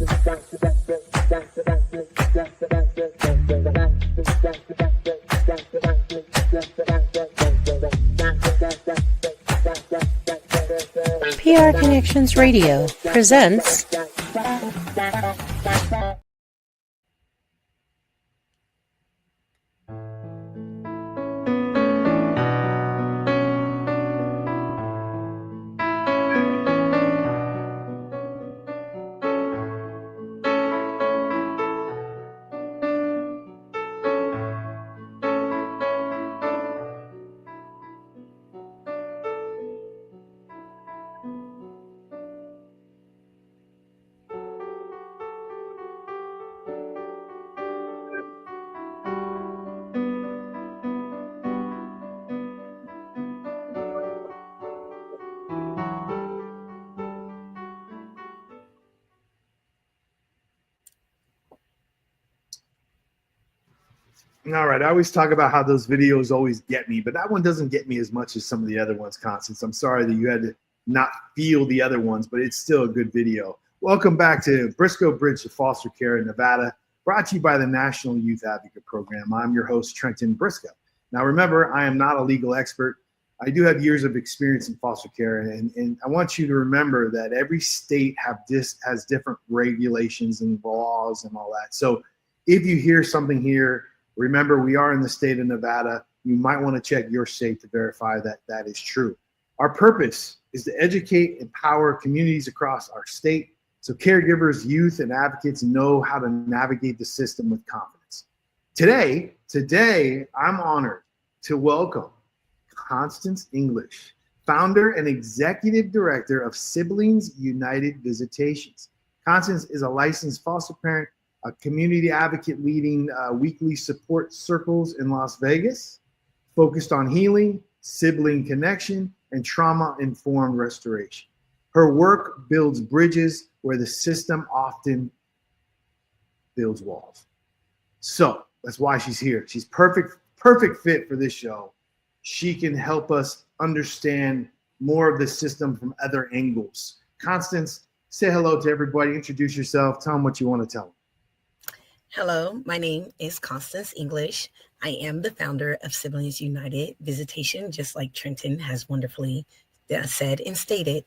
PR Connections Radio presents All right. I always talk about how those videos always get me, but that one doesn't get me as much as some of the other ones, Constance. I'm sorry that you had to not feel the other ones, but it's still a good video. Welcome back to Brisco Bridge to Foster Care in Nevada, brought to you by the National Youth Advocate Program. I'm your host, Trenton Brisco. Now, remember, I am not a legal expert. I do have years of experience in foster care, and I want you to remember that every state has different regulations and laws and all that. So if you hear something here, remember, we are in the state of Nevada. You might want to check your state to verify that that is true. Our purpose is to educate, empower communities across our state so caregivers, youth, and advocates know how to navigate the system with confidence. Today, I'm honored to welcome Constance English, founder and executive director of Siblings United Visitations. Constance is a licensed foster parent, a community advocate leading weekly support circles in Las Vegas, focused on healing, sibling connection, and trauma-informed restoration. Her work builds bridges where the system often builds walls. So that's why she's here. She's perfect fit for this show. She can help us understand more of the system from other angles. Constance, say hello to everybody. Introduce yourself. Tell them what you want to tell them. Hello, my name is Constance English. I am the founder of Siblings United Visitation, just like Trenton has wonderfully said and stated.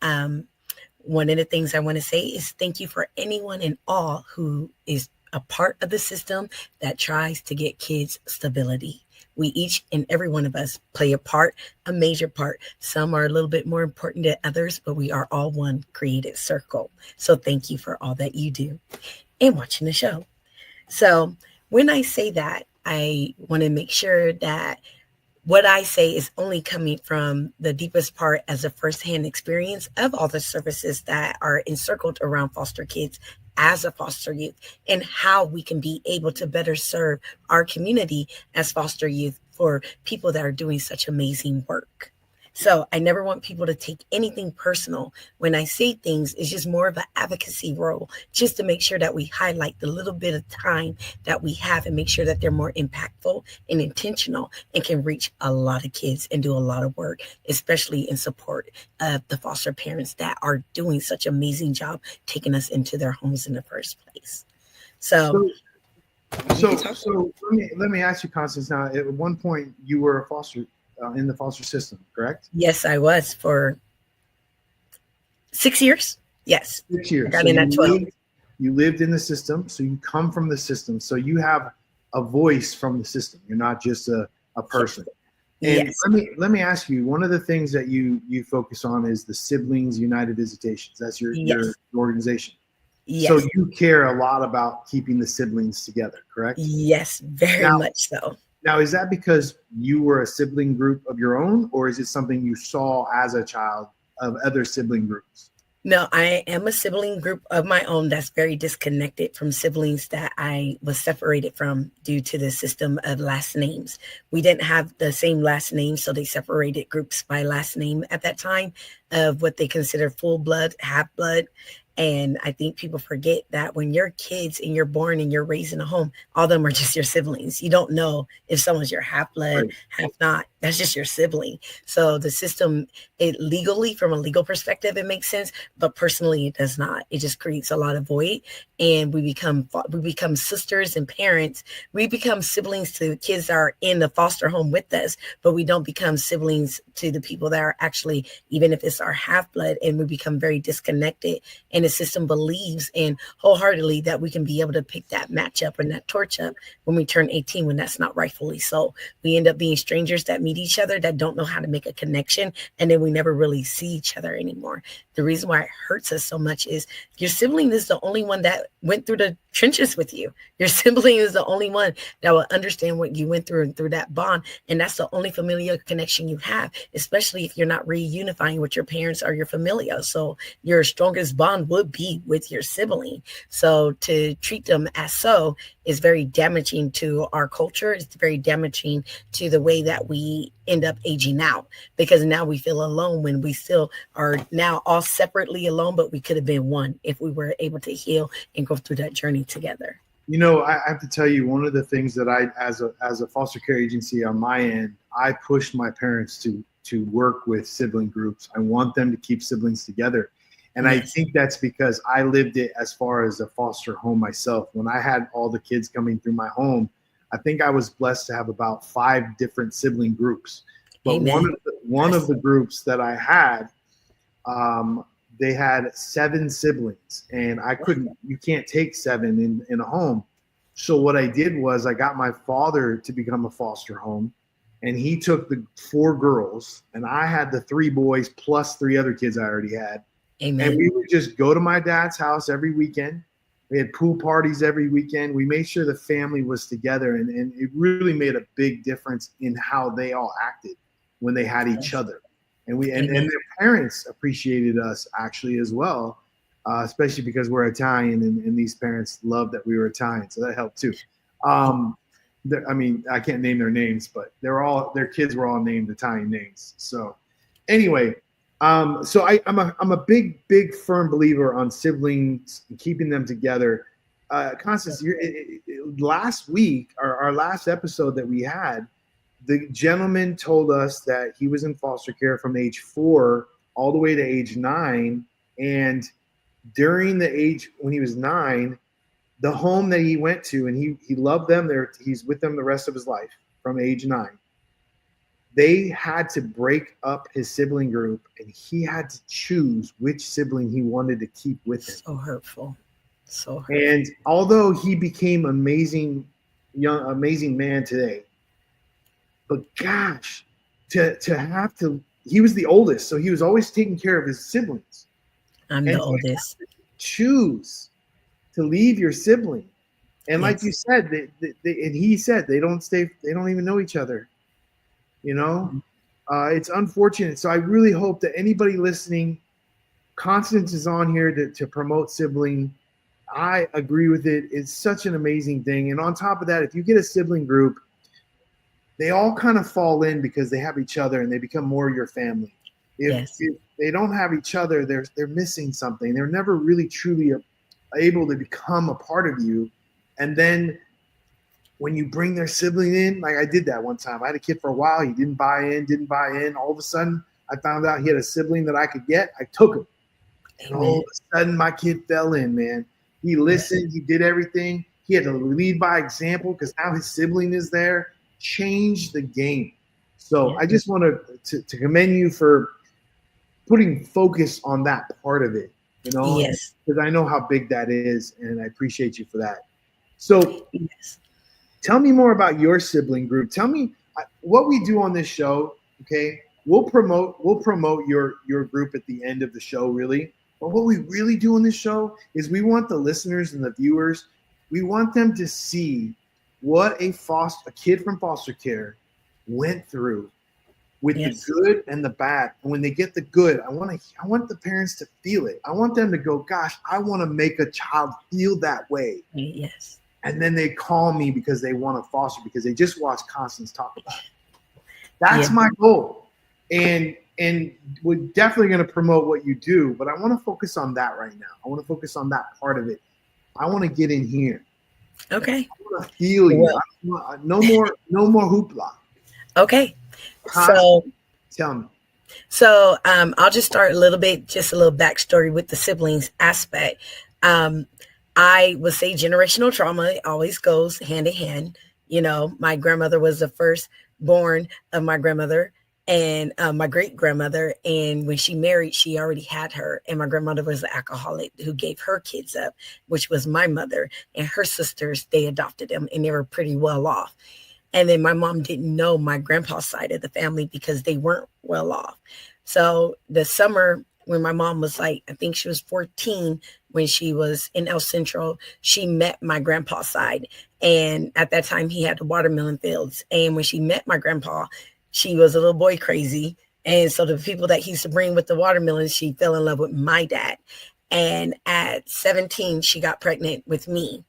One of the things I want to say is thank you for anyone and all who is a part of the system that tries to get kids stability. We each and every one of us play a part, a major part. Some are a little bit more important than others, but we are all one created circle. So thank you for all that you do and watching the show. So when I say that, I want to make sure that what I say is only coming from the deepest part as a firsthand experience of all the services that are encircled around foster kids as a foster youth and how we can be able to better serve our community as foster youth for people that are doing such amazing work. So I never want people to take anything personal. When I say things, it's just more of an advocacy role, just to make sure that we highlight the little bit of time that we have and make sure that they're more impactful and intentional and can reach a lot of kids and do a lot of work, especially in support of the foster parents that are doing such an amazing job taking us into their homes in the first place. So let me ask you, Constance. Now, at one point, you were a foster in the foster system, correct? Yes, I was for 6 years. Yes. 6 years. I got in at 12. You lived in the system, so you come from the system. So you have a voice from the system. You're not just a person. And yes. let me ask you, one of the things that you focus on is the Siblings United Visitations. That's your organization. Yes. So you care a lot about keeping the siblings together, correct? Yes, very much so. Now, is that because you were a sibling group of your own, or is it something you saw as a child of other sibling groups? No, I am a sibling group of my own that's very disconnected from siblings that I was separated from due to the system of last names. We didn't have the same last name, so they separated groups by last name at that time of what they consider full blood, half blood. And I think people forget that when you're kids and you're born and you're raised in a home, all of them are just your siblings. You don't know if someone's your half blood, half not. That's just your sibling. So the system, it legally, from a legal perspective, it makes sense, but personally, it does not. It just creates a lot of void, and we become sisters and parents. We become siblings to the kids that are in the foster home with us, but we don't become siblings to the people that are actually, even if it's our half blood, and we become very disconnected. And the system believes in wholeheartedly that we can be able to pick that match up and that torch up when we turn 18, when that's not rightfully so. We end up being strangers that meet each other that don't know how to make a connection, and then we never really see each other anymore. The reason why it hurts us so much is your sibling is the only one that went through the trenches with you. Your sibling is the only one that will understand what you went through and through that bond, and that's the only familial connection you have, especially if you're not reunifying with your parents or your familia. So your strongest bond would be with your sibling. So to treat them as so is very damaging to our culture. It's very damaging to the way that we end up aging out, because now we feel alone when we still are now all separately alone, but we could have been one if we were able to heal and go through that journey together. You know, I have to tell you, one of the things that I, as a foster care agency on my end, I pushed my parents to work with sibling groups. I want them to keep siblings together. And I think that's because I lived it as far as a foster home myself. When I had all the kids coming through my home, I think I was blessed to have about 5 different sibling groups. But one of the groups that I had, they had 7 siblings, and you can't take 7 in a home. So what I did was I got my father to become a foster home, and he took the 4 girls, and I had the 3 boys plus 3 other kids I already had. Amen. And we would just go to my dad's house every weekend. We had pool parties every weekend. We made sure the family was together, and it really made a big difference in how they all acted when they had each other. And their parents appreciated us actually as well, especially because we're Italian, and these parents loved that we were Italian, so that helped too. I mean, I can't name their names, but their kids were all named Italian names. So anyway. So I'm a big firm believer on siblings and keeping them together. Constance, last week, our last episode that we had, the gentleman told us that he was in foster care from age 4 all the way to age 9, and during the age when he was 9, the home that he went to, and he loved them. He's with them the rest of his life from age 9. They had to break up his sibling group, and he had to choose which sibling he wanted to keep with him. So hurtful. So hurtful. And although he became amazing man today, but gosh, he was the oldest, so he was always taking care of his siblings. I'm the oldest. Choose to leave your sibling, and like you said, and he said they don't even know each other. You know, it's unfortunate. So I really hope that anybody listening, Constance is on here to promote sibling. I agree with it. It's such an amazing thing. And on top of that, if you get a sibling group, they all kind of fall in because they have each other and they become more your family. If they don't have each other, they're missing something. They're never really truly able to become a part of you. And then when you bring their sibling in, like I did that one time. I had a kid for a while. He didn't buy in. All of a sudden, I found out he had a sibling that I could get. I took him. And all of a sudden, my kid fell in, man. He listened. He did everything. He had to lead by example because now his sibling is there. Changed the game. So I just want to commend you for putting focus on that part of it, you know, because I know how big that is, and I appreciate you for that. So tell me more about your sibling group. Tell me what we do on this show. Okay, we'll promote your group at the end of the show, really. But what we really do on this show is we want the listeners and the viewers, we want them to see what a kid from foster care went through with the good and the bad. And when they get the good, I want the parents to feel it. I want them to go, gosh, I want to make a child feel that way. Yes. And then they call me because they want to foster, because they just watched Constance talk about it. That's my goal. And we're definitely going to promote what you do, but I want to focus on that right now. I want to focus on that part of it. I want to get in here. Okay. I want to feel you. No more hoopla. Okay. So, Tell me. I'll just start just a little backstory with the siblings aspect. Um, I would say generational trauma always goes hand in hand. You know, my grandmother was the first born of my grandmother and my great grandmother. And when she married, she already had her. And my grandmother was an alcoholic who gave her kids up, which was my mother. And her sisters, they adopted them and they were pretty well off. And then my mom didn't know my grandpa's side of the family because they weren't well off. So the summer when my mom was like, I think she was 14 when she was in El Centro, she met my grandpa's side. And at that time, he had the watermelon fields. And when she met my grandpa, she was a little boy crazy. And so the people that he used to bring with the watermelons, she fell in love with my dad. And at 17, she got pregnant with me.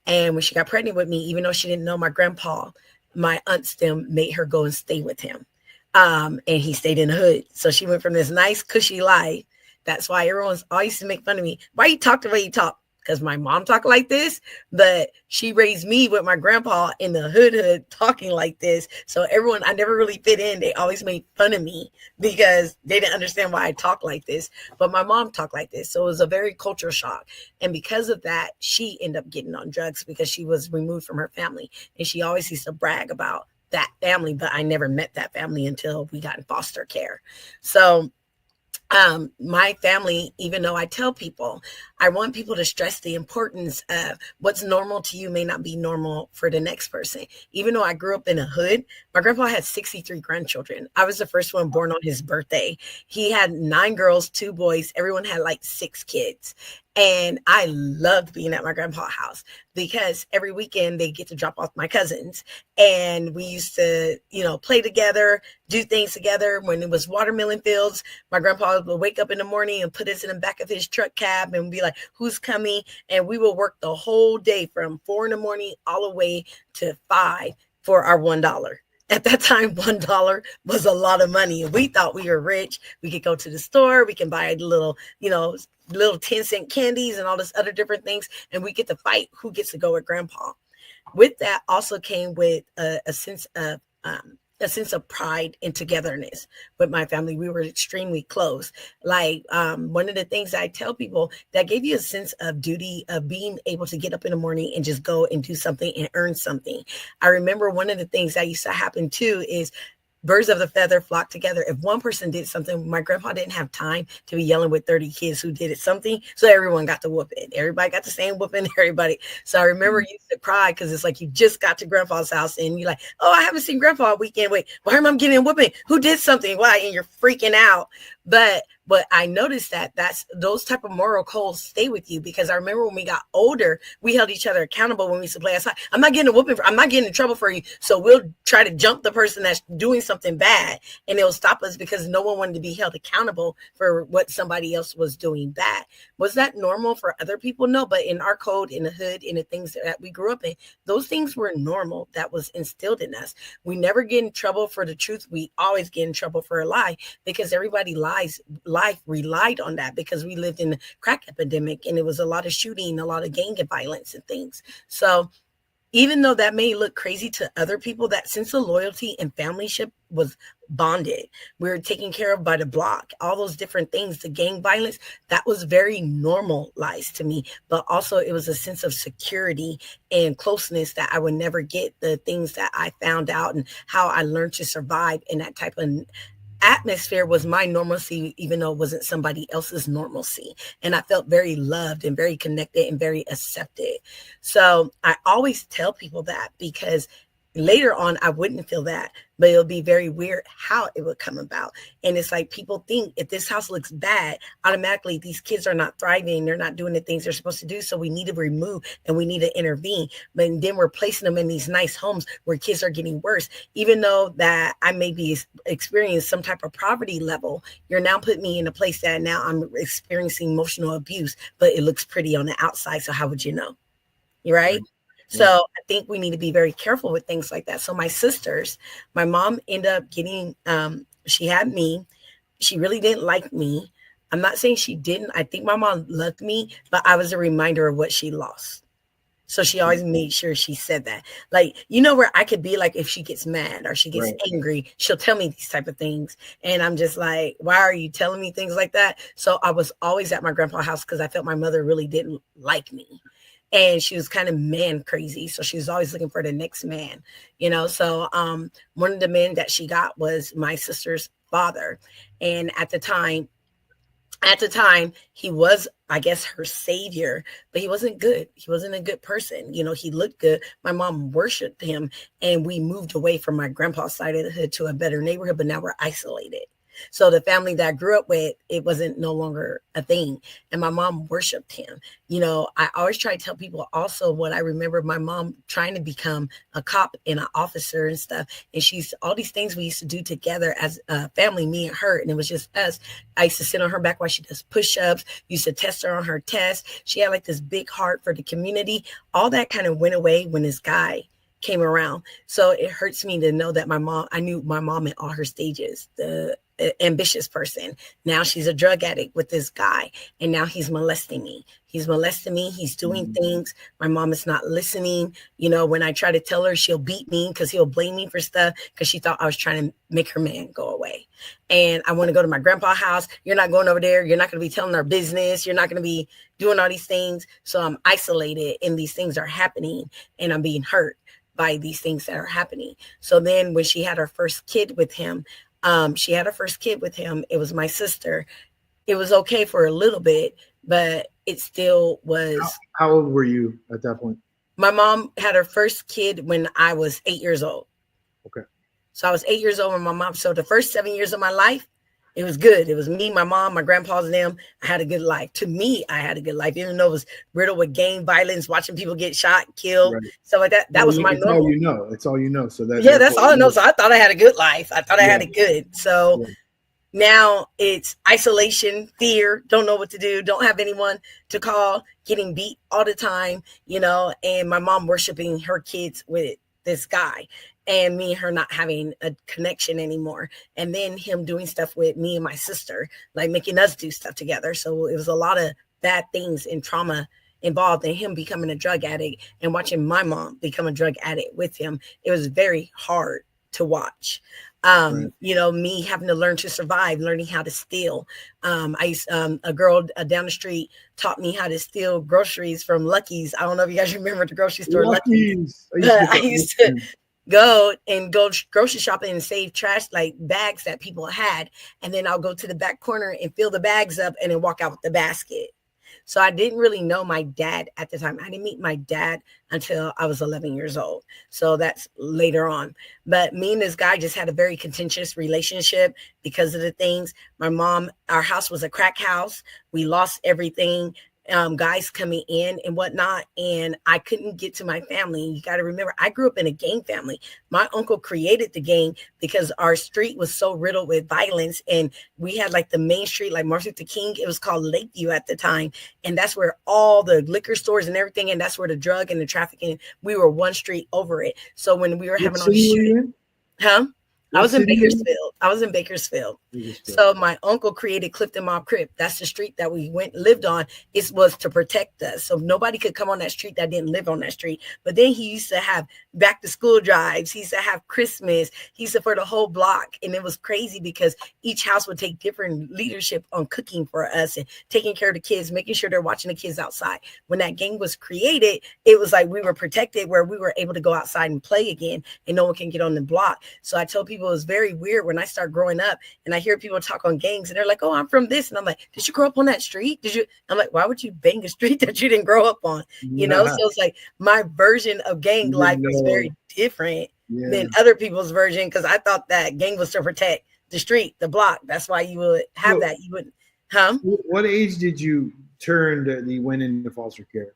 And when she got pregnant with me, even though she didn't know my grandpa, my aunts them made her go and stay with him. And he stayed in the hood. So she went from this nice, cushy life. That's why everyone's always to make fun of me. Why you talk the way you talk? Because my mom talked like this, but she raised me with my grandpa in the hood talking like this. So everyone, I never really fit in. They always made fun of me because they didn't understand why I talk like this. But my mom talked like this. So it was a very cultural shock. And because of that, she ended up getting on drugs because she was removed from her family. And she always used to brag about that family, but I never met that family until we got in foster care. So my family, even though I tell people, I want people to stress the importance of what's normal to you may not be normal for the next person. Even though I grew up in a hood, my grandpa had 63 grandchildren. I was the first one born on his birthday. He had 9 girls, 2 boys. Everyone had like 6 kids. And I loved being at my grandpa's house because every weekend they get to drop off my cousins. And we used to, play together, do things together. When it was watermelon fields, my grandpa would wake up in the morning and put us in the back of his truck cab and be like, who's coming? And we will work the whole day from 4 in the morning all the way to 5 for our $1. At that time, $1 was a lot of money. We thought we were rich. We could go to the store. We can buy little 10-cent candies and all this other different things. And we get to fight who gets to go with grandpa. With that also came with a sense of pride and togetherness with my family. We were extremely close. Like one of the things I tell people that gave you a sense of duty of being able to get up in the morning and just go and do something and earn something. I remember one of the things that used to happen too is birds of the feather flock together. If one person did something, my grandpa didn't have time to be yelling with 30 kids who did it something. So everyone got to whoop it. Everybody got the same whooping, everybody. So I remember you used to cry because it's like you just got to grandpa's house and you're like, oh, I haven't seen grandpa all weekend. Wait, why am I getting a whooping? Who did something? Why? And you're freaking out. But I noticed that's those type of moral codes stay with you because I remember when we got older, we held each other accountable when we used to play outside. I'm not getting a whooping. I'm not getting in trouble for you. So we'll try to jump the person that's doing something bad and it'll stop us because no one wanted to be held accountable for what somebody else was doing bad. Was that normal for other people? No, but in our code, in the hood, in the things that we grew up in, those things were normal. That was instilled in us. We never get in trouble for the truth. We always get in trouble for a lie because everybody life relied on that because we lived in the crack epidemic and it was a lot of shooting, a lot of gang violence and things. So even though that may look crazy to other people, that sense of loyalty and familyship was bonded. We were taken care of by the block, all those different things, the gang violence, that was very normalized to me. But also it was a sense of security and closeness that I would never get, the things that I found out and how I learned to survive in that type of atmosphere was my normalcy, even though it wasn't somebody else's normalcy. And I felt very loved and very connected and very accepted. So I always tell people that because later on, I wouldn't feel that, but it'll be very weird how it would come about. And it's like people think if this house looks bad, automatically these kids are not thriving. They're not doing the things they're supposed to do. So we need to remove and we need to intervene. But then we're placing them in these nice homes where kids are getting worse. Even though that I may be experiencing some type of poverty level, you're now putting me in a place that now I'm experiencing emotional abuse, but it looks pretty on the outside. So how would you know? You're right. So I think we need to be very careful with things like that. So my sisters, my mom ended up getting, she had me. She really didn't like me. I'm not saying she didn't. I think my mom loved me, but I was a reminder of what she lost. So she always made sure she said that. Like, you know, where I could be like, if she gets mad or she gets angry, she'll tell me these type of things. And I'm just like, why are you telling me things like that? So I was always at my grandpa's house because I felt my mother really didn't like me. And she was kind of man crazy. So she was always looking for the next man, you know? So one of the men that she got was my sister's father. And at the time, he was, I guess, her savior, but he wasn't good. He wasn't a good person. You know, he looked good. My mom worshiped him, and we moved away from my grandpa's side of the hood to a better neighborhood, but now we're isolated. So the family that I grew up with, it wasn't no longer a thing. And my mom worshiped him. You know, I always try to tell people also what I remember my mom trying to become a cop and an officer and stuff. And she's all these things we used to do together as a family, me and her. And it was just us. I used to sit on her back while she does push-ups, used to test her on her test. She had like this big heart for the community. All that kind of went away when this guy came around. So it hurts me to know that I knew my mom in all her stages, the ambitious person. Now she's a drug addict with this guy, and now he's molesting me. He's doing things. My mom is not listening. You know, when I try to tell her, she'll beat me because he'll blame me for stuff because she thought I was trying to make her man go away. And I want to go to my grandpa's house. You're not going over there. You're not going to be telling our business. You're not going to be doing all these things. So I'm isolated, and these things are happening, and I'm being hurt by these things that are happening. So then when she had her first kid with him, it was my sister. It was okay for a little bit, but it still was. How old were you at that point? My mom had her first kid when I was 8 years old. Okay. So I was 8 years old when my mom, so the first 7 years of my life, it was good. It was me, my mom, my grandpa's and them. I had a good life. To me, I had a good life, even though it was riddled with gang violence, watching people get shot, killed, stuff like that. That was my normal. All you know. It's all you know. So that's all I know. So I thought I had a good life. I thought I had it good. So now it's isolation, fear, don't know what to do, don't have anyone to call, getting beat all the time, you know, and my mom worshiping her kids with this guy. And me and her not having a connection anymore. And then him doing stuff with me and my sister, like making us do stuff together. So it was a lot of bad things and trauma involved in him becoming a drug addict and watching my mom become a drug addict with him. It was very hard to watch. You know, me having to learn to survive, learning how to steal. A girl down the street taught me how to steal groceries from Lucky's. I don't know if you guys remember the grocery store Lucky's. I used to go grocery shopping and save trash, like bags that people had. And then I'll go to the back corner and fill the bags up and then walk out with the basket. So I didn't really know my dad at the time. I didn't meet my dad until I was 11 years old. So that's later on. But me and this guy just had a very contentious relationship because of the things. My mom, our house was a crack house. We lost everything. Guys coming in and whatnot, and I couldn't get to my family. You got to remember, I grew up in a gang family. My uncle created the gang because our street was so riddled with violence, and we had like the main street, like Martin Luther King. It was called Lakeview at the time, and that's where all the liquor stores and everything, and that's where the drug and the trafficking. We were one street over it. So when we were having all these shootings, I was in Bakersfield. So my uncle created Clifton Mob Crip. That's the street that we lived on. It was to protect us. So nobody could come on that street that didn't live on that street. But then he used to have back to school drives. He used to have Christmas. He used to for the whole block. And it was crazy because each house would take different leadership on cooking for us and taking care of the kids, making sure they're watching the kids outside. When that gang was created, it was like we were protected where we were able to go outside and play again and no one can get on the block. So I told people it was very weird when I start growing up and I hear people talk on gangs and they're like, oh, I'm from this. And I'm like, did you grow up on that street? I'm like, why would you bang a street that you didn't grow up on? You know, so it's like my version of gang life was very different than other people's version because I thought that gang was to protect the street, the block. That's why you would have that. You wouldn't, What age did you turn that you went into foster care?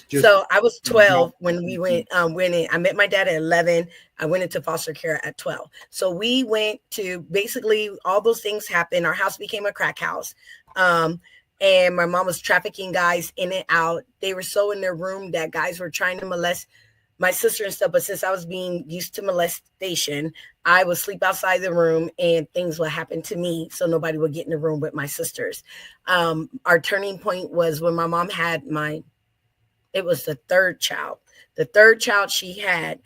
So I was 12 when we went in. I met my dad at 11. I went into foster care at 12. So we went to basically all those things happened. Our house became a crack house. And my mom was trafficking guys in and out. They were so in their room that guys were trying to molest my sister and stuff. But since I was being used to molestation, I would sleep outside the room and things would happen to me. So nobody would get in the room with my sisters. Our turning point was when my mom had my It was the third child. The third child she had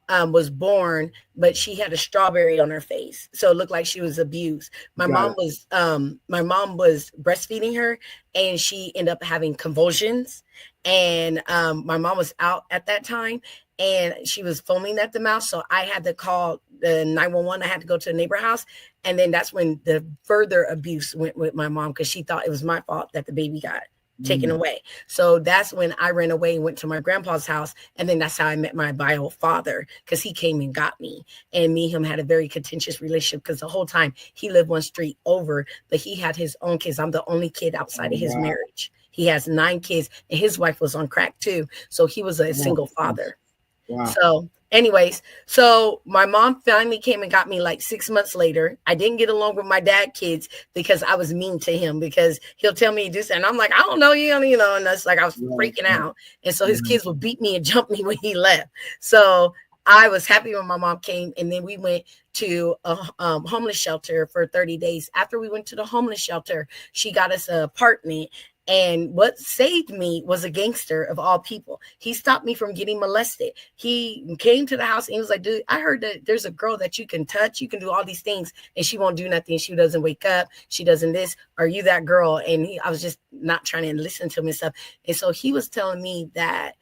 was born, but she had a strawberry on her face, so it looked like she was abused. My mom was breastfeeding her, and she ended up having convulsions. And my mom was out at that time, and she was foaming at the mouth. So I had to call the 911. I had to go to a neighbor house, and then that's when the further abuse went with my mom, because she thought it was my fault that the baby got taken away. So that's when I ran away and went to my grandpa's house. And then that's how I met my bio father, because he came and got me. And me and him had a very contentious relationship, because the whole time he lived one street over, but he had his own kids. I'm the only kid outside of his marriage. He has 9 kids, and his wife was on crack too. So he was a single father. Wow. So anyways, so my mom finally came and got me like 6 months later. I didn't get along with my dad kids because I was mean to him, because he'll tell me this, and I'm like, I don't know you, and that's like, I was freaking out. And so his kids would beat me and jump me when he left. So I was happy when my mom came, and then we went to a homeless shelter for 30 days. After we went to the homeless shelter, she got us an apartment. And what saved me was a gangster of all people. He stopped me from getting molested. He came to the house and he was like, dude, I heard that there's a girl that you can touch. You can do all these things and she won't do nothing. She doesn't wake up. She doesn't this. Are you that girl? And I was just not trying to listen to him and stuff. And so he was telling me that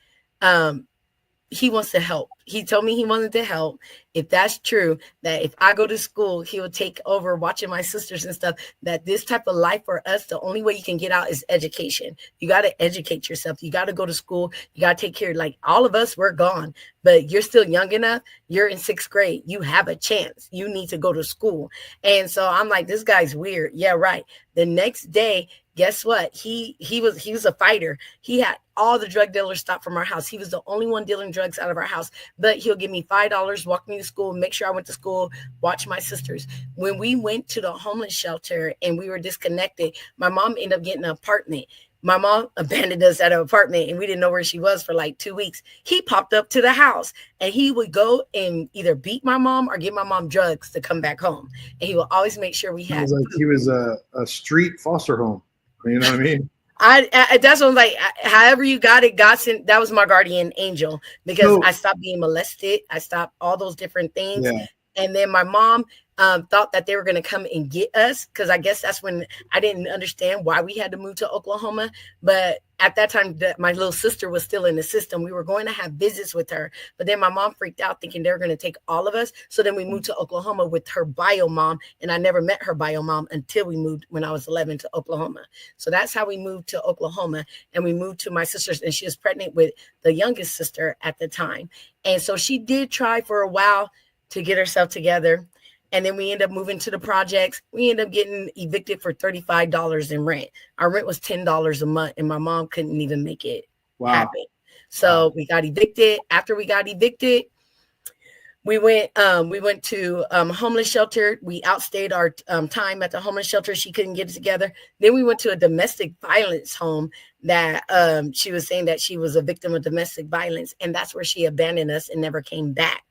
he wants to help. He told me he wanted to help. If that's true, that if I go to school, he will take over watching my sisters and stuff, that this type of life for us, the only way you can get out is education. You got to educate yourself. You got to go to school. You got to take care. Like all of us, we're gone, but you're still young enough. You're in 6th grade. You have a chance. You need to go to school. And so I'm like, this guy's weird. Yeah, right. The next day, guess what? He was a fighter. He had all the drug dealers stopped from our house. He was the only one dealing drugs out of our house, but he'll give me $5, walk me to school, make sure I went to school, watch my sisters. When we went to the homeless shelter and we were disconnected, my mom ended up getting an apartment. My mom abandoned us at an apartment and we didn't know where she was for like 2 weeks. He popped up to the house and he would go and either beat my mom or give my mom drugs to come back home. And he would always make sure we had. He was a street foster home. You know what I mean? I that's what I'm like. However you got it, God sent. That was my guardian angel, because I stopped being molested. I stopped all those different things. Yeah. And then my mom thought that they were going to come and get us, because I guess that's when I didn't understand why we had to move to Oklahoma. But at that time, my little sister was still in the system. We were going to have visits with her, but then my mom freaked out thinking they were going to take all of us. So then we moved to Oklahoma with her bio mom, and I never met her bio mom until we moved when I was 11 to Oklahoma. So that's how we moved to Oklahoma, and we moved to my sister's, and she was pregnant with the youngest sister at the time. And so she did try for a while to get herself together. And then we ended up moving to the projects. We ended up getting evicted for $35 in rent. Our rent was $10 a month, and my mom couldn't even make it happen. So we got evicted. After we got evicted, we went to homeless shelter. We outstayed our time at the homeless shelter. She couldn't get it together. Then we went to a domestic violence home that she was saying that she was a victim of domestic violence, and that's where she abandoned us and never came back.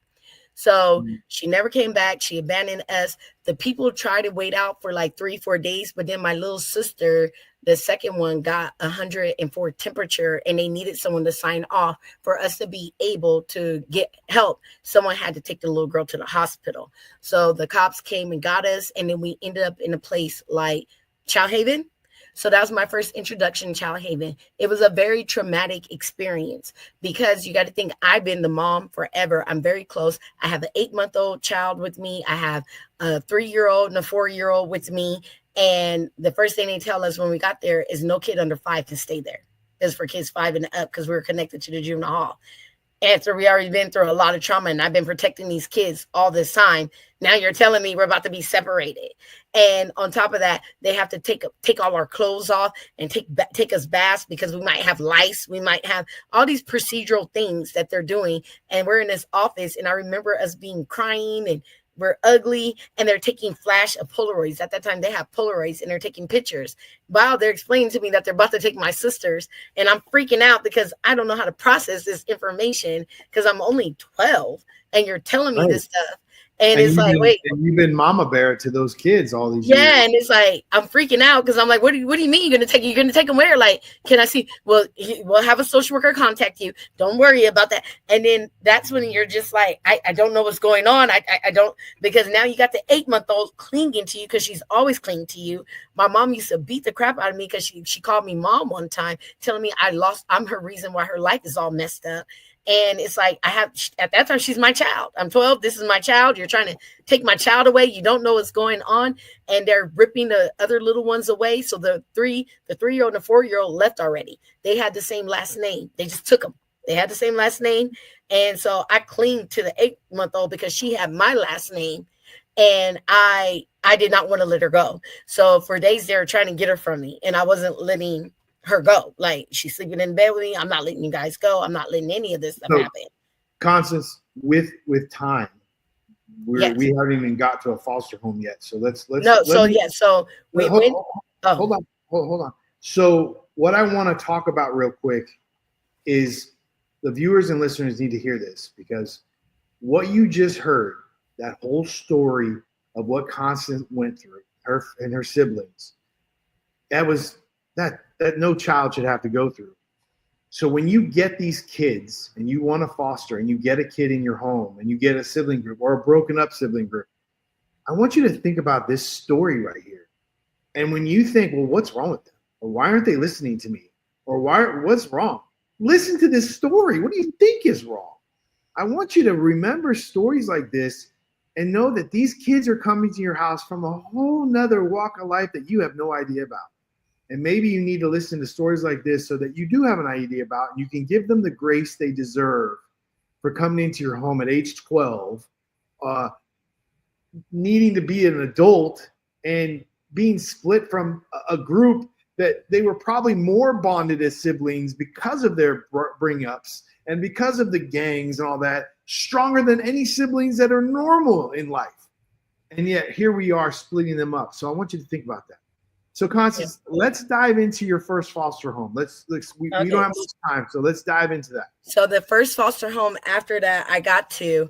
So she never came back. She abandoned us. The people tried to wait out for like 3-4 days, but then my little sister, the second one, got 104 temperature, and they needed someone to sign off for us to be able to get help. Someone had to take the little girl to the hospital. So the cops came and got us, and then we ended up in a place like Child Haven. So that was my first introduction to Child Haven. It was a very traumatic experience, because you got to think, I've been the mom forever. I'm very close. I have an 8-month-old child with me. I have a 3-year-old and a 4-year-old with me. And the first thing they tell us when we got there is no kid under 5 can stay there. It's for kids 5 and up, because we were connected to the juvenile hall. After we already been through a lot of trauma, and I've been protecting these kids all this time. Now you're telling me we're about to be separated. And on top of that, they have to take all our clothes off and take us baths, because we might have lice. We might have all these procedural things that they're doing. And we're in this office, and I remember us being crying, and we're ugly, and they're taking flash of Polaroids. At that time, they have Polaroids, and they're taking pictures. Wow, they're explaining to me that they're about to take my sisters, and I'm freaking out because I don't know how to process this information, because I'm only 12, and you're telling me this stuff. And it's like, wait, you've been mama bear to those kids all these years. Yeah, and it's like I'm freaking out because I'm like, what do you mean you're gonna take them where? Like, can I see? Well, we'll have a social worker contact you. Don't worry about that. And then that's when you're just like, I don't know what's going on. I don't, because now you got the 8-month-old clinging to you because she's always clinging to you. My mom used to beat the crap out of me because she called me mom one time, telling me I'm her reason why her life is all messed up. And it's like, at that time, she's my child. I'm 12. This is my child. You're trying to take my child away. You don't know what's going on. And they're ripping the other little ones away. So the 3-year-old and the 4-year-old left already. They had the same last name. They just took them. They had the same last name. And so I clinged to the 8-month-old because she had my last name. And I did not want to let her go. So for days they were trying to get her from me. And I wasn't letting her go. Like, she's sleeping in bed with me. I'm not letting you guys go. I'm not letting any of this stuff happen. Constance, with time, we haven't even got to a foster home yet. So let's we went. Hold on. So what I want to talk about real quick is the viewers and listeners need to hear this, because what you just heard, that whole story of what Constance went through, her and her siblings, that no child should have to go through. So when you get these kids and you want to foster, and you get a kid in your home and you get a sibling group or a broken up sibling group, I want you to think about this story right here. And when you think, well, what's wrong with them? Or why aren't they listening to me? Or what's wrong? Listen to this story. What do you think is wrong? I want you to remember stories like this and know that these kids are coming to your house from a whole nother walk of life that you have no idea about. And maybe you need to listen to stories like this so that you do have an idea about, and you can give them the grace they deserve for coming into your home at age 12, needing to be an adult and being split from a group that they were probably more bonded as siblings because of their bring-ups and because of the gangs and all that, stronger than any siblings that are normal in life. And yet here we are splitting them up. So I want you to think about that. So Constance, let's dive into your first foster home. We don't have much time, so let's dive into that. So the first foster home after that I got to,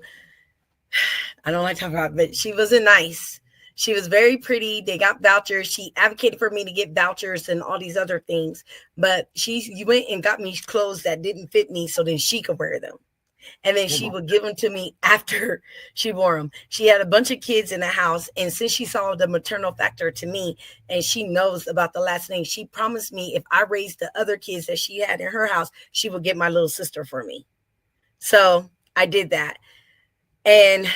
I don't like talking about it, but she wasn't nice. She was very pretty. They got vouchers. She advocated for me to get vouchers and all these other things. But you went and got me clothes that didn't fit me so then she could wear them. And then she would give them to me after she wore them. She had a bunch of kids in the house. And since she saw the maternal factor to me and she knows about the last name, she promised me if I raised the other kids that she had in her house, she would get my little sister for me. So I did that. And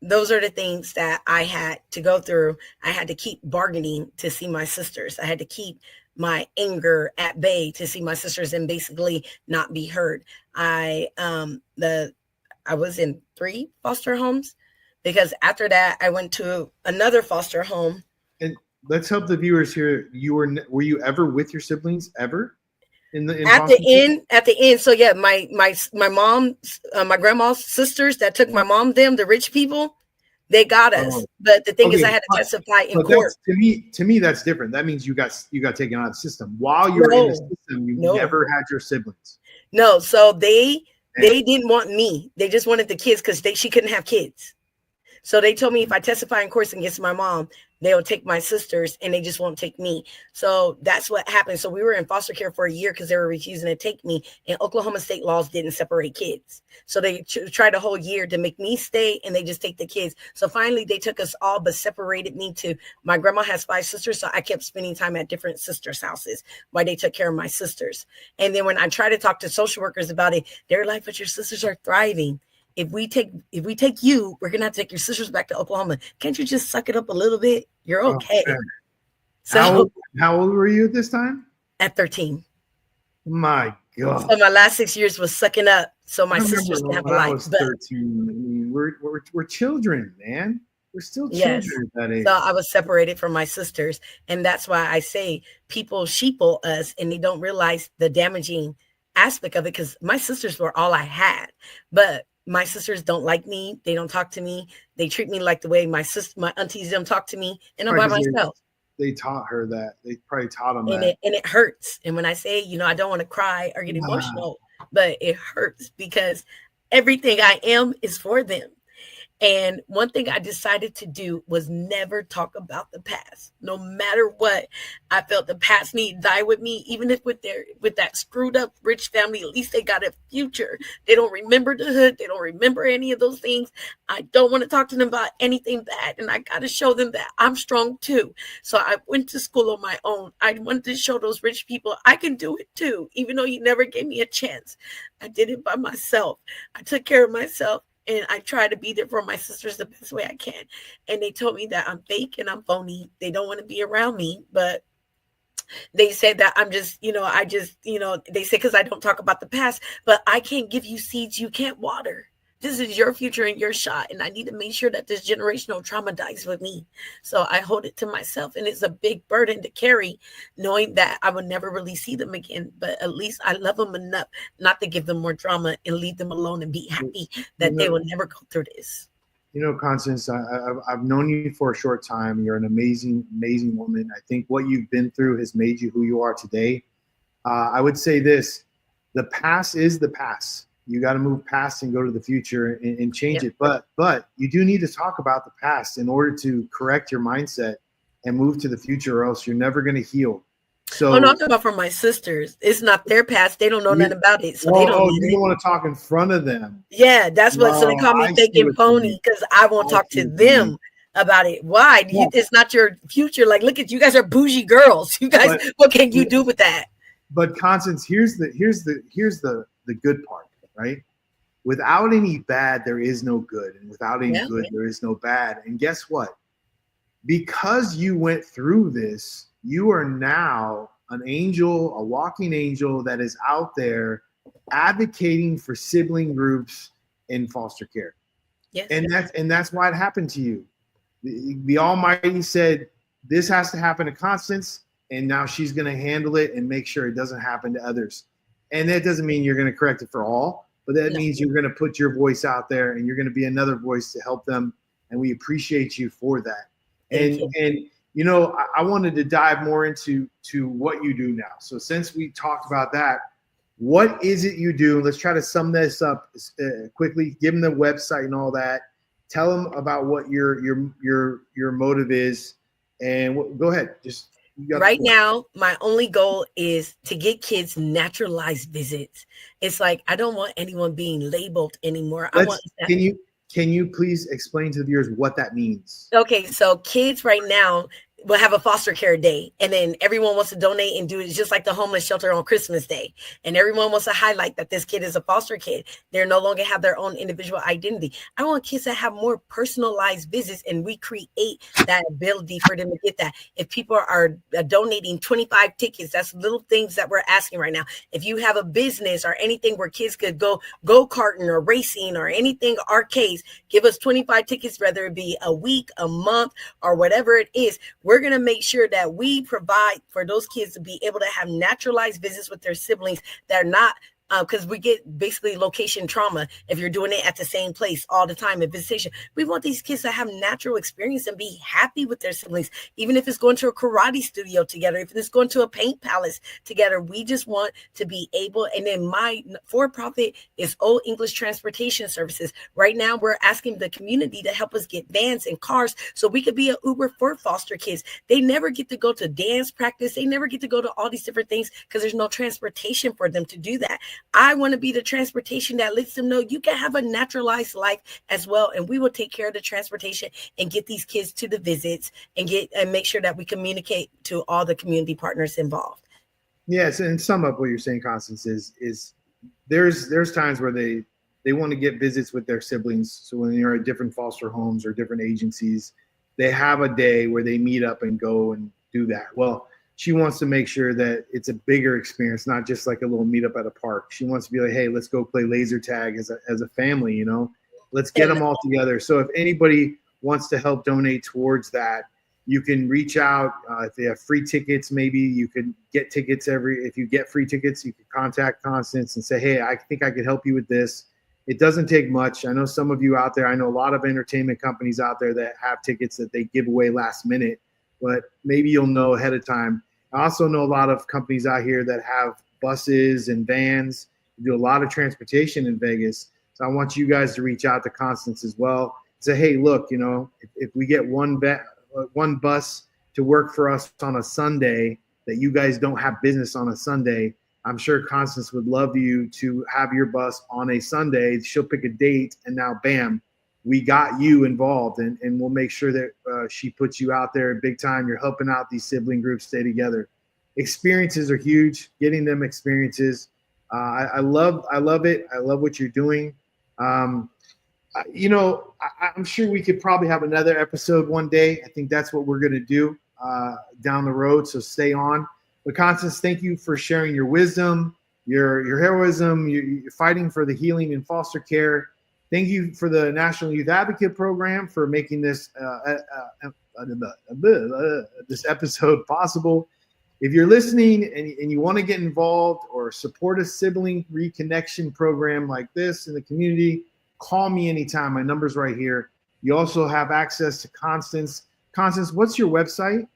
those are the things that I had to go through. I had to keep bargaining to see my sisters. I had to keep my anger at bay to see my sisters and basically not be heard. I was in 3 foster homes because after that I went to another foster home. And let's help the viewers here. Were you ever with your siblings ever? At the end. So yeah, my mom, my grandma's sisters that took my mom, the rich people, they got us. But the thing is, I had to testify in court. To me, that's different. That means you got taken out of the system. While you were in the system, you never had your siblings. No, so they didn't want me. They just wanted the kids because she couldn't have kids. So they told me if I testify in court against my mom, they'll take my sisters and they just won't take me. So that's what happened. So we were in foster care for a year because they were refusing to take me. And Oklahoma state laws didn't separate kids. So they tried a whole year to make me stay and they just take the kids. So finally they took us all but separated me to, my grandma has 5 sisters. So I kept spending time at different sisters' houses while they took care of my sisters. And then when I tried to talk to social workers about it, they're like, but your sisters are thriving. If we take you, we're gonna have to take your sisters back to Oklahoma. Can't you just suck it up a little bit? You're okay. So how old were you at this time? At 13. My God. So my last 6 years was sucking up so my sisters can have a life. I was 13. I mean, we're children, man. We're still children at that age. So I was separated from my sisters. And that's why I say people sheeple us and they don't realize the damaging aspect of it, because my sisters were all I had. But my sisters don't like me. They don't talk to me. They treat me like the way my aunties don't talk to me. And I'm by myself. They taught her that. They probably taught them that. And it hurts. And when I say, I don't want to cry or get emotional, but it hurts because everything I am is for them. And one thing I decided to do was never talk about the past. No matter what, I felt the past need to die with me, even if with that screwed up rich family, at least they got a future. They don't remember the hood. They don't remember any of those things. I don't want to talk to them about anything bad. And I got to show them that I'm strong too. So I went to school on my own. I wanted to show those rich people I can do it too, even though you never gave me a chance. I did it by myself. I took care of myself. And I try to be there for my sisters the best way I can. And they told me that I'm fake and I'm phony. They don't want to be around me. But they said that I'm just, they say because I don't talk about the past. But I can't give you seeds you can't water. This is your future and your shot. And I need to make sure that this generational trauma dies with me. So I hold it to myself. And it's a big burden to carry, knowing that I would never really see them again. But at least I love them enough not to give them more drama and leave them alone and be happy that they will never go through this. You know, Constance, I've known you for a short time. You're an amazing, amazing woman. I think what you've been through has made you who you are today. I would say this, the past is the past. You got to move past and go to the future and change it. But you do need to talk about the past in order to correct your mindset and move to the future, or else you're never going to heal. So, I'm talking about for my sisters. It's not their past. They don't know nothing about it. So they don't need you don't want to talk in front of them. Yeah, that's what. So they call me fake and phony because I won't talk to them about it. Why? It's not your future. Like, look at you guys are bougie girls. You guys, what can you do with that? But Constance, here's the good part. Right? Without any bad, there is no good. And without any good, there is no bad. And guess what? Because you went through this, you are now an angel, a walking angel that is out there advocating for sibling groups in foster care. Yes. And that's why it happened to you. The Almighty said, this has to happen to Constance, and now she's going to handle it and make sure it doesn't happen to others. And that doesn't mean you're going to correct it for all. But that means you're going to put your voice out there and you're going to be another voice to help them. And we appreciate you for that. And you know, I wanted to dive more into what you do now. So since we talked about that, what is it you do? Let's try to sum this up quickly. Give them the website and all that. Tell them about what your motive is. And go ahead. Just right now, my only goal is to get kids naturalized visits. It's like I don't want anyone being labeled anymore. Can you please explain to the viewers what that means? Okay, so kids right now will have a foster care day, and then everyone wants to donate and do it just like the homeless shelter on Christmas Day. And everyone wants to highlight that this kid is a foster kid. They no longer have their own individual identity. I want kids to have more personalized visits, and we create that ability for them to get that. If people are donating 25 tickets, that's little things that we're asking right now. If you have a business or anything where kids could go karting or racing or anything, arcades, give us 25 tickets, whether it be a week, a month, or whatever it is. We're going to make sure that we provide for those kids to be able to have naturalized visits with their siblings that are not, because we get basically location trauma if you're doing it at the same place all the time in visitation. We want these kids to have natural experience and be happy with their siblings, even if it's going to a karate studio together, if it's going to a paint palace together. We just want to be able, and then my for-profit is Old English Transportation Services. Right now, we're asking the community to help us get vans and cars so we could be an Uber for foster kids. They never get to go to dance practice. They never get to go to all these different things because there's no transportation for them to do that. I want to be the transportation that lets them know you can have a naturalized life as well. And we will take care of the transportation and get these kids to the visits and make sure that we communicate to all the community partners involved. Yes. And sum up what you're saying, Constance, is there's times where they want to get visits with their siblings. So when you're at different foster homes or different agencies, they have a day where they meet up and go and do that. Well, she wants to make sure that it's a bigger experience, not just like a little meetup at a park. She wants to be like, hey, let's go play laser tag as a family, you know, let's get them all together. So if anybody wants to help donate towards that, you can reach out. If they have free tickets, maybe you could get tickets if you get free tickets, you can contact Constance and say, hey, I think I could help you with this. It doesn't take much. I know some of you out there, I know a lot of entertainment companies out there that have tickets that they give away last minute, but maybe you'll know ahead of time. I also know a lot of companies out here that have buses and vans, do a lot of transportation in Vegas. So I want you guys to reach out to Constance as well. say, hey, look, if we get one bus to work for us on a Sunday, that you guys don't have business on a Sunday, I'm sure Constance would love you to have your bus on a Sunday. She'll pick a date, and now, bam, we got you involved, and we'll make sure that she puts you out there big time. You're helping out these sibling groups stay together. Experiences are huge. Getting them experiences. I love it. I love what you're doing. I'm sure we could probably have another episode one day. I think that's what we're going to do down the road. So stay on. But Constance, thank you for sharing your wisdom, your heroism. You're fighting for the healing in foster care. Thank you for the National Youth Advocate Program for making this this episode possible. If you're listening and you want to get involved or support a sibling reconnection program like this in the community, call me anytime. My number's right here. You also have access to Constance. Constance, what's your website?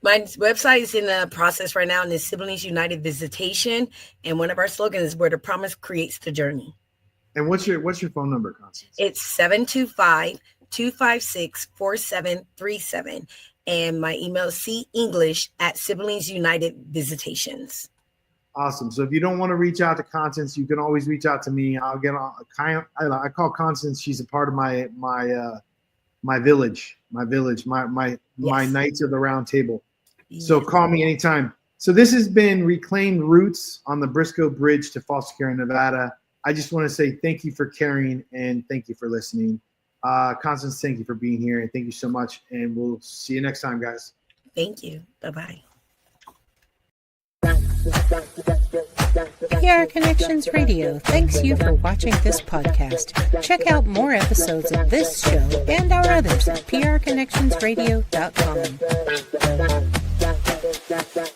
My website is in the process right now, and it's Siblings United Visitation. And one of our slogans is where the promise creates the journey. And what's your phone number, Constance? It's 725-256-4737. And my email iscenglish@Siblings United Visitations. Awesome. So if you don't want to reach out to Constance, you can always reach out to me. I'll get on. I call Constance. She's a part of my village, my Knights of the Round Table. Yes. So call me anytime. So this has been Reclaimed Roots on the Brisco Bridge to Foster Care in Nevada. I just want to say thank you for caring and thank you for listening. Constance, thank you for being here, and thank you so much. And we'll see you next time, guys. Thank you. Bye-bye. PR Connections Radio thanks you for watching this podcast. Check out more episodes of this show and our others at prconnectionsradio.com.